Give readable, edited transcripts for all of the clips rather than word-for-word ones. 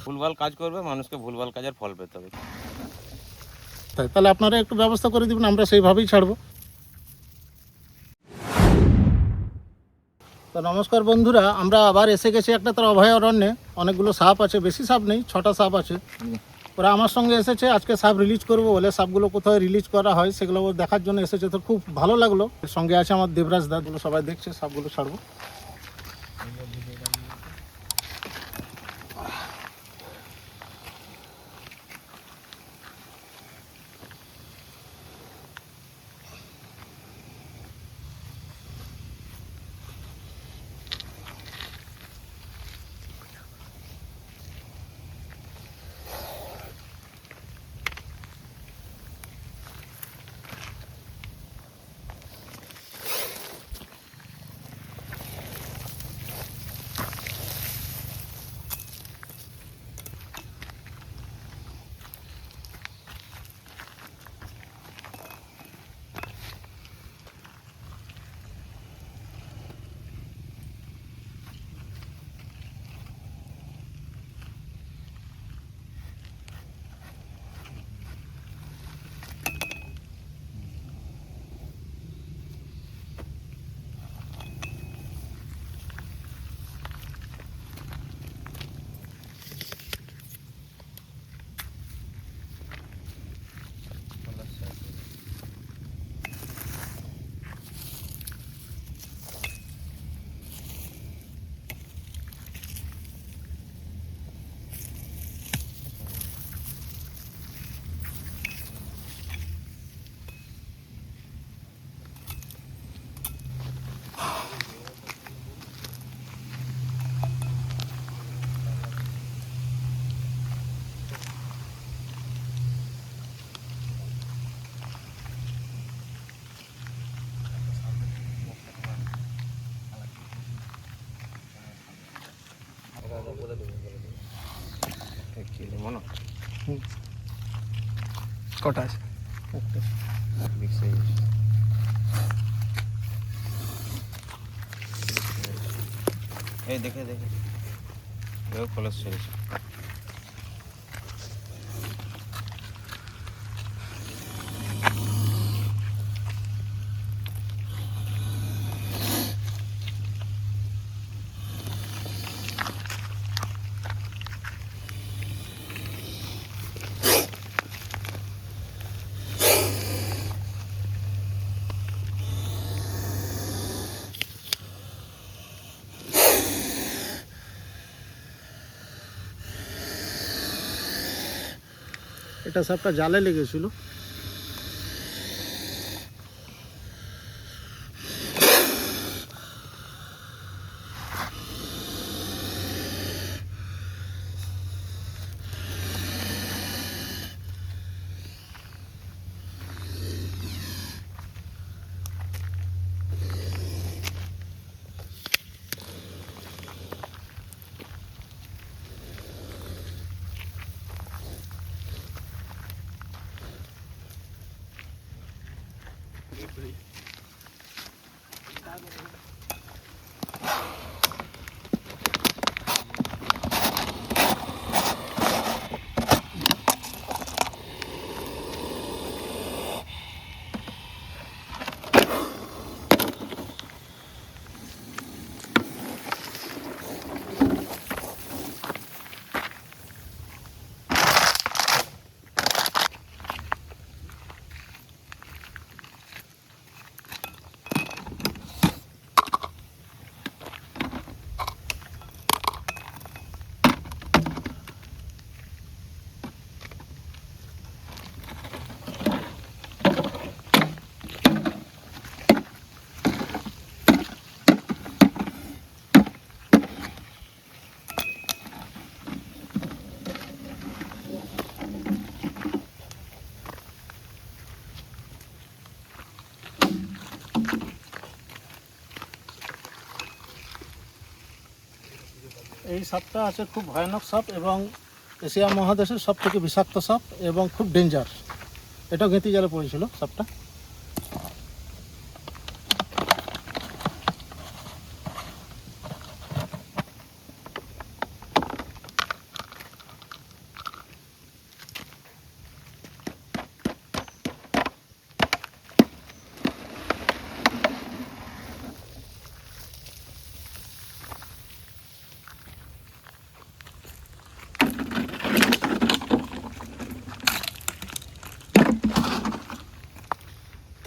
ভুলভাল কাজ করবে, মানুষকে ভুলভাল কাজের ফল পেতে হবে। তাহলে আপনারা একটু ব্যবস্থা করে দিবেন, আমরা সেইভাবেই ছাড়বো। তো নমস্কার বন্ধুরা, আমরা আবার এসে গেছি একটা তার অভয়ারণ্যে। অনেকগুলো সাপ আছে, বেশি সাপ নেই, 6টা সাপ আছে। ওরা আমার সঙ্গে এসেছে আজকে সাপ রিলিজ করবো বলে। সাপগুলো কোথায় রিলিজ করা হয় সেগুলো দেখার জন্য এসেছে, তো খুব ভালো লাগলো। সঙ্গে আছে আমার দেবরাজ দা, গুলো সবাই দেখছে সাপগুলো ছাড়বো। কটা আছে? এই দেখে দেখে কলেজ ছেড়েছে। এটা সাপটা জালে লেগেছিল। এই সাপটা আছে খুব ভয়ানক সাপ এবং এশিয়া মহাদেশের সব থেকে বিষাক্ত সাপ এবং খুব ডেঞ্জার। এটাও গেঁতি জালে পড়েছিল সাপটা।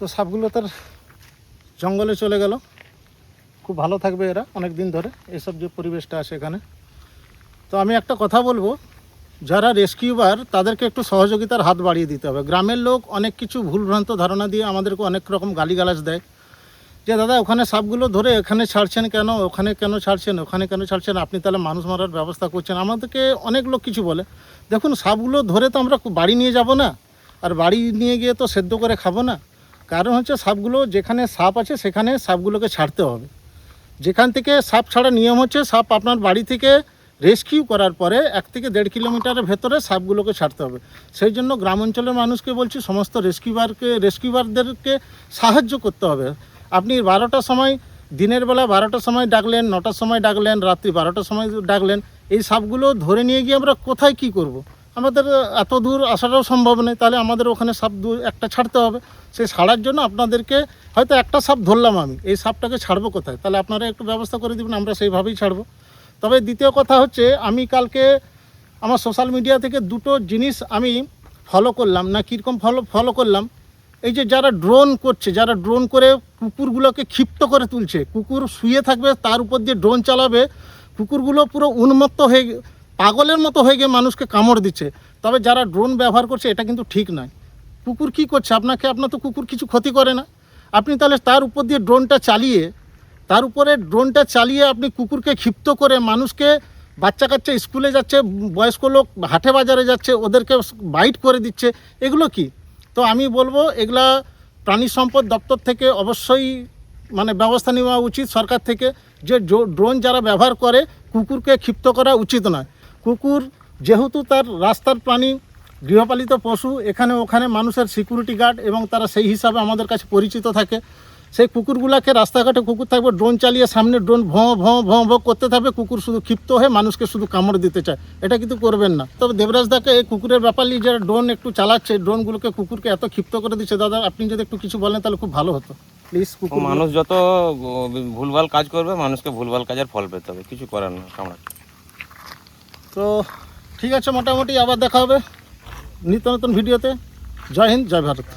তো সাপগুলো তার জঙ্গলে চলে গেল। খুব ভালো থাকবে এরা অনেক দিন ধরে, এইসব যে পরিবেশটা আছে এখানে। তো আমি একটা কথা বলবো, যারা রেস্কিউবার তাদেরকে একটু সহযোগিতার হাত বাড়িয়ে দিতে হবে। গ্রামের লোক অনেক কিছু ভুলভ্রান্ত ধারণা দিয়ে আমাদেরকে অনেক রকম গালিগালাজ দেয়, যে দাদা ওখানে সাপগুলো ধরে এখানে ছাড়ছেন কেন, ওখানে কেন ছাড়ছেন, ওখানে কেন ছাড়ছেন, আপনি তাহলে মানুষ মারার ব্যবস্থা করছেন। আমাদেরকে অনেক লোক কিছু বলে। দেখুন, সাপগুলো ধরে তো আমরা বাড়ি নিয়ে যাব না, আর বাড়ি নিয়ে গিয়ে তো সেদ্ধ করে খাবো না। কারণ হচ্ছে সাপগুলো যেখানে সাপ আছে সেখানে সাপগুলোকে ছাড়তে হবে। যেখান থেকে সাপ ছাড়া নিয়ম হচ্ছে, সাপ আপনার বাড়ি থেকে রেস্কিউ করার পরে 1 থেকে 1.5 কিলোমিটারের ভেতরে সাপগুলোকে ছাড়তে হবে। সেই জন্য গ্রাম অঞ্চলের মানুষকে বলছি, সমস্ত রেস্কিউবারদেরকে সাহায্য করতে হবে। আপনি 12টার সময়, দিনের বেলা 12টার সময় ডাকলেন, 9টার সময় ডাকলেন, রাত্রি 12টার সময় ডাকলেন, এই সাপগুলো ধরে নিয়ে গিয়ে আমরা কোথায় কি করব? আমাদের এত দূর আসাটাও সম্ভব নয়। তাহলে আমাদের ওখানে সাপ একটা ছাড়তে হবে। সেই ছাড়ার জন্য আপনাদেরকে, হয়তো একটা সাপ ধরলাম আমি, এই সাপটাকে ছাড়বো কোথায়? তাহলে আপনারা একটু ব্যবস্থা করে দেবেন, আমরা সেইভাবেই ছাড়বো। তবে দ্বিতীয় কথা হচ্ছে, আমি কালকে আমার সোশ্যাল মিডিয়া থেকে 2টো জিনিস আমি ফলো করলাম। না কীরকম ফলো করলাম, এই যে যারা ড্রোন করছে, যারা ড্রোন করে কুকুরগুলোকে ক্ষিপ্ত করে তুলছে, কুকুর শুয়ে থাকবে তার উপর দিয়ে ড্রোন চালাবে, কুকুরগুলো পুরো উন্মত্ত হয়ে পাগলের মতো হয়ে গিয়ে মানুষকে কামড় দিচ্ছে। তবে যারা ড্রোন ব্যবহার করছে এটা কিন্তু ঠিক নয়। কুকুর কি করছে? আপনার তো কুকুর কিছু ক্ষতি করে না। আপনি তাহলে তার উপর দিয়ে ড্রোনটা চালিয়ে আপনি কুকুরকে ক্ষিপ্ত করে মানুষকে, বাচ্চা কাচ্চা স্কুলে যাচ্ছে, বয়স্ক লোক হাটে বাজারে যাচ্ছে, ওদেরকে বাইট করে দিচ্ছে, এগুলো কি? তো আমি বলবো, এগুলা প্রাণী সম্পদ দপ্তর থেকে অবশ্যই ব্যবস্থা নেওয়া উচিত সরকার থেকে, যে ড্রোন যারা ব্যবহার করে কুকুরকে ক্ষিপ্ত করা উচিত নয়। কুকুর যেহেতু তার রাস্তার প্রাণী, গৃহপালিত পশু, এখানে ওখানে মানুষের সিকিউরিটি গার্ড, এবং তারা সেই হিসাবে আমাদের কাছে পরিচিত থাকে। সেই কুকুরগুলোকে, রাস্তাঘাটে কুকুর থাকবে, ড্রোন চালিয়ে সামনে ড্রোন ভঁ ভঁ ভঁ ভঁ করতে থাকবে, কুকুর শুধু ক্ষিপ্ত হয়ে মানুষকে শুধু কামড় দিতে চায়। এটা কিন্তু করবেন না। তবে দেবরাজদাকে এই কুকুরের ব্যাপার নিয়ে যারা ড্রোন একটু চালাচ্ছে, ড্রোনগুলোকে কুকুরকে এত ক্ষিপ্ত করে দিচ্ছে, দাদা আপনি যদি একটু কিছু বলেন তাহলে খুব ভালো হতো প্লিজ। কুকুর মানুষ যত ভুলভাল কাজ করবে, মানুষকে ভুলভাল কাজের ফল পেতে হবে, কিছু করার না কামড়া। তো ঠিক আছে, মোটামুটি আবার দেখা হবে নিত্য নতুন ভিডিওতে। জয় হিন্দ, জয় ভারত।